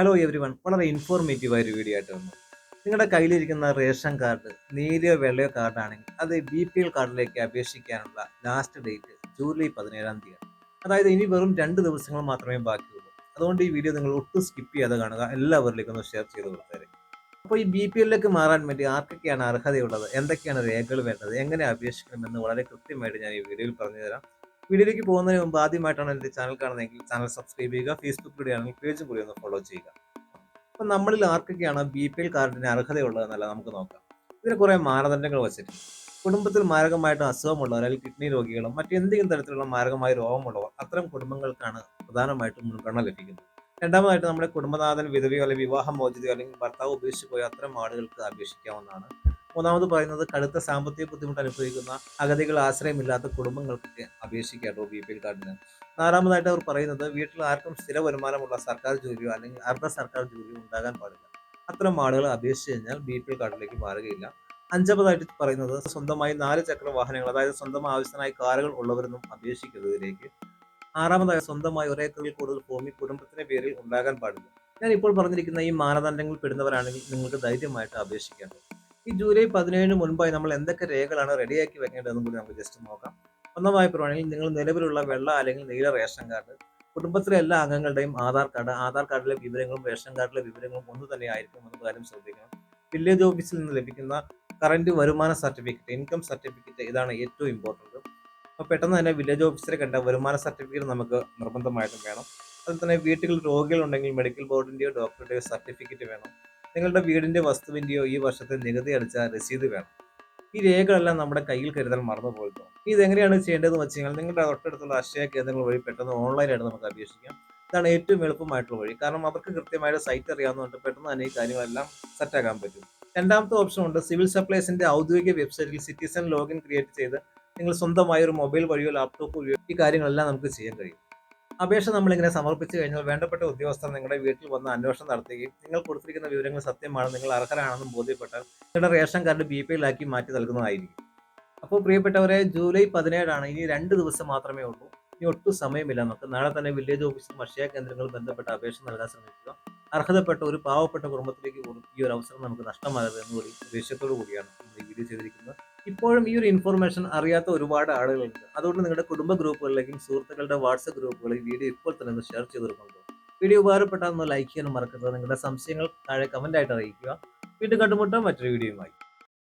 Hello every one, വളരെ informative ആയ ഒരു വീഡിയോ ആയിട്ട് വന്നു. നിങ്ങളുടെ കയ്യിലിരിക്കുന്ന റേഷൻ കാർഡ് നീലയോ വെള്ളയോ കാർഡാണെങ്കിൽ അത് BPL കാർഡിലേക്ക് അപേക്ഷിക്കാനുള്ള ലാസ്റ്റ് ഡേറ്റ് ജൂലൈ 17-ാം തീയതി. അതായത് ഇനി വെറും 2 ദിവസങ്ങൾ മാത്രമേ ബാക്കിയുള്ളൂ. അതുകൊണ്ട് ഈ വീഡിയോ നിങ്ങൾ ഒട്ടും സ്കിപ്പ് ചെയ്യാതെ കാണുക, എല്ലാവരിലേക്കും ഒന്ന് ഷെയർ ചെയ്ത് കൊടുത്തേരെ. അപ്പോൾ ഈ BPLിലേക്ക് മാറാൻ വേണ്ടി ആർക്കൊക്കെയാണ് അർഹതയുള്ളത്, എന്തൊക്കെയാണ് രേഖകൾ വേണ്ടത്, എങ്ങനെ അപേക്ഷിക്കണമെന്ന് വളരെ കൃത്യമായിട്ട് ഞാൻ ഈ വീഡിയോയിൽ പറഞ്ഞു തരാം. വീഡിയോയിലേക്ക് പോകുന്നതിന് മുമ്പ് ആദ്യമായിട്ടാണ് എൻ്റെ ചാനൽ കാണുന്നതെങ്കിൽ ചാനൽ സബ്സ്ക്രൈബ് ചെയ്യുക, ഫേസ്ബുക്കിലൂടെയാണെങ്കിൽ പേജും കൂടി ഒന്ന് ഫോളോ ചെയ്യുക. അപ്പം നമ്മളിൽ ആർക്കൊക്കെയാണ് BPL കാർഡിന് അർഹതയുള്ളതെന്നല്ല നമുക്ക് നോക്കാം. ഇതിന് കുറേ മാനദണ്ഡങ്ങൾ വച്ചിട്ടുണ്ട്. കുടുംബത്തിൽ മാരകമായിട്ട് അസുഖമുള്ളവർ, അല്ലെങ്കിൽ കിഡ്നി രോഗികളും മറ്റെന്തെങ്കിലും തരത്തിലുള്ള മാരകമായ രോഗമുള്ളവർ, അത്തരം കുടുംബങ്ങൾക്കാണ് പ്രധാനമായിട്ടും മുൻഗണന ലഭിക്കുന്നത്. രണ്ടാമതായിട്ട് നമ്മുടെ കുടുംബനാഥൻ വിധവയോ അല്ലെങ്കിൽ വിവാഹം മോചിതയോ അല്ലെങ്കിൽ ഭർത്താവ് ഉപേക്ഷിച്ച് പോയ അത്തരം ആളുകൾക്ക് അപേക്ഷിക്കാവുന്നതാണ്. മൂന്നാമത് പറയുന്നത് കടുത്ത സാമ്പത്തിക ബുദ്ധിമുട്ട് അനുഭവിക്കുന്ന അഗതികൾ, ആശ്രയമില്ലാത്ത കുടുംബങ്ങൾക്കൊക്കെ അപേക്ഷിക്കാട്ടോ BPL കാർഡിന്. നാലാമതായിട്ട് അവർ പറയുന്നത് വീട്ടിൽ ആർക്കും സ്ഥിര വരുമാനമുള്ള സർക്കാർ ജോലിയോ അല്ലെങ്കിൽ അർദ്ധ സർക്കാർ ജോലിയോ ഉണ്ടാകാൻ പാടില്ല. അത്തരം ആളുകൾ അപേക്ഷിച്ച് കഴിഞ്ഞാൽ BPL കാർഡിലേക്ക് മാറുകയില്ല. അഞ്ചാമതായിട്ട് പറയുന്നത് സ്വന്തമായി 4 ചക്ര വാഹനങ്ങൾ, അതായത് സ്വന്തം ആവശ്യത്തിനായി കാറുകൾ ഉള്ളവരൊന്നും അപേക്ഷിക്കരുത് ഇതിലേക്ക്. ആറാമതായി സ്വന്തമായി ഒരേക്കറിൽ കൂടുതൽ ഭൂമി കുടുംബത്തിന്റെ പേരിൽ ഉണ്ടാകാൻ പാടില്ല. ഞാൻ ഇപ്പോൾ പറഞ്ഞിരിക്കുന്ന ഈ മാനദണ്ഡങ്ങളിൽ പെടുന്നവരാണെങ്കിൽ നിങ്ങൾക്ക് ധൈര്യമായിട്ട് അപേക്ഷിക്കേണ്ടത്. ഈ ജൂലൈ 17-ന് മുൻപായി നമ്മൾ എന്തൊക്കെ രേഖകളാണ് റെഡിയാക്കി വെക്കേണ്ടതെന്നും കൂടി നമുക്ക് ജസ്റ്റ് നോക്കാം. ഒന്നാമതായി പറയുകയാണെങ്കിൽ നിങ്ങൾ നിലവിലുള്ള വെള്ള അല്ലെങ്കിൽ നീല റേഷൻ കാർഡ്, കുടുംബത്തിലെ എല്ലാ അംഗങ്ങളുടെയും ആധാർ കാർഡ്, ആധാർ കാർഡിലെ വിവരങ്ങളും റേഷൻ കാർഡിലെ വിവരങ്ങളും ഒന്ന് തന്നെ ആയിരിക്കും എന്ന കാര്യം ശ്രദ്ധിക്കണം. വില്ലേജ് ഓഫീസിൽ നിന്ന് ലഭിക്കുന്ന കറന്റ് വരുമാന സർട്ടിഫിക്കറ്റ്, ഇൻകം സർട്ടിഫിക്കറ്റ്, ഇതാണ് ഏറ്റവും ഇമ്പോർട്ടൻറ്റ്. അപ്പോൾ പെട്ടെന്ന് തന്നെ വില്ലേജ് ഓഫീസറെ കണ്ട വരുമാന സർട്ടിഫിക്കറ്റ് നമുക്ക് നിർബന്ധമായിട്ടും വേണം. അതുപോലെ തന്നെ വീട്ടിൽ രോഗികളുണ്ടെങ്കിൽ മെഡിക്കൽ ബോർഡിൻ്റെയോ ഡോക്ടറുടെയോ സർട്ടിഫിക്കറ്റ് വേണം. നിങ്ങളുടെ വീടിൻ്റെ വസ്തുവിൻ്റെയോ ഈ വർഷത്തെ നികുതി അടിച്ച രസീത് വേണം. ഈ രേഖകളെല്ലാം നമ്മുടെ കയ്യിൽ കരുതാൻ മറന്നു പോയിട്ടോ. ഇതെങ്ങനെയാണ് ചെയ്യേണ്ടതെന്ന് വെച്ച് കഴിഞ്ഞാൽ നിങ്ങളുടെ തൊട്ടടുത്തുള്ള അക്ഷയ കേന്ദ്രങ്ങൾ വഴി പെട്ടെന്ന് ഓൺലൈനായിട്ട് നമുക്ക് അപേക്ഷിക്കാം. ഇതാണ് ഏറ്റവും എളുപ്പമായിട്ടുള്ള വഴി. കാരണം അവർക്ക് കൃത്യമായിട്ട് സൈറ്റ് അറിയാവുന്നതുകൊണ്ട് പെട്ടെന്ന് തന്നെ ഈ കാര്യങ്ങളെല്ലാം സെറ്റാക്കാൻ പറ്റും. രണ്ടാമത്തെ ഓപ്ഷൻ ഉണ്ട്. സിവിൽ സപ്ലൈസിന്റെ ഔദ്യോഗിക വെബ്സൈറ്റിൽ സിറ്റിസൺ ലോഗിൻ ക്രിയേറ്റ് ചെയ്ത് നിങ്ങൾ സ്വന്തമായ ഒരു മൊബൈൽ വഴിയോ ലാപ്ടോപ്പ് വഴിയോ ഈ കാര്യങ്ങളെല്ലാം നമുക്ക് ചെയ്യാൻ കഴിയും. അപേക്ഷ നമ്മളിങ്ങനെ സമർപ്പിച്ചു കഴിഞ്ഞാൽ വേണ്ടപ്പെട്ട ഉദ്യോഗസ്ഥർ നിങ്ങളുടെ വീട്ടിൽ വന്ന് അന്വേഷണം നടത്തുകയും നിങ്ങൾ കൊടുത്തിരിക്കുന്ന വിവരങ്ങൾ സത്യമാണ്, നിങ്ങൾ അർഹരാണെന്നും ബോധ്യപ്പെട്ടാൽ നിങ്ങളുടെ റേഷൻ കാർഡ് BPL ആക്കി മാറ്റി നൽകുന്നതായിരിക്കും. അപ്പോൾ പ്രിയപ്പെട്ടവരെ, ജൂലൈ 17-ആണ്. ഇനി 2 ദിവസം മാത്രമേ ഉള്ളൂ. ഇനി ഒട്ടും സമയമില്ല. നമുക്ക് നാളെ തന്നെ വില്ലേജ് ഓഫീസിലും അക്ഷയ കേന്ദ്രങ്ങളിൽ ബന്ധപ്പെട്ട അപേക്ഷ നൽകാൻ ശ്രമിക്കുക. അർഹതപ്പെട്ട ഒരു പാവപ്പെട്ട കുടുംബത്തിലേക്ക് പോലും ഈ ഒരു അവസരം നമുക്ക് നഷ്ടമാകരുത് എന്നുകൂടി ഉദ്ദേശത്തോടു കൂടിയാണ് നമ്മൾ ഈ വീഡിയോ ചെയ്തിരിക്കുന്നത്. ഇപ്പോഴും ഈ ഒരു ഇൻഫോർമേഷൻ അറിയാത്ത ഒരുപാട് ആളുകളുണ്ട്. അതുകൊണ്ട് നിങ്ങളുടെ കുടുംബ ഗ്രൂപ്പുകളിലേക്കും സുഹൃത്തുക്കളുടെ വാട്സപ്പ് ഗ്രൂപ്പുകളിൽ വീഡിയോ ഇപ്പോൾ തന്നെ ഒന്ന് ഷെയർ ചെയ്ത് കൊടുക്കുന്നുണ്ട്. വീഡിയോ ഉപകാരപ്പെട്ടാൽ ഒന്ന് ലൈക്ക് ചെയ്യാനും മറക്കരുത്. നിങ്ങളുടെ സംശയങ്ങൾ താഴെ കമന്റ് ആയിട്ട് അറിയിക്കുക. വീണ്ടും കണ്ടുമുട്ടാം മറ്റൊരു വീഡിയോയുമായി.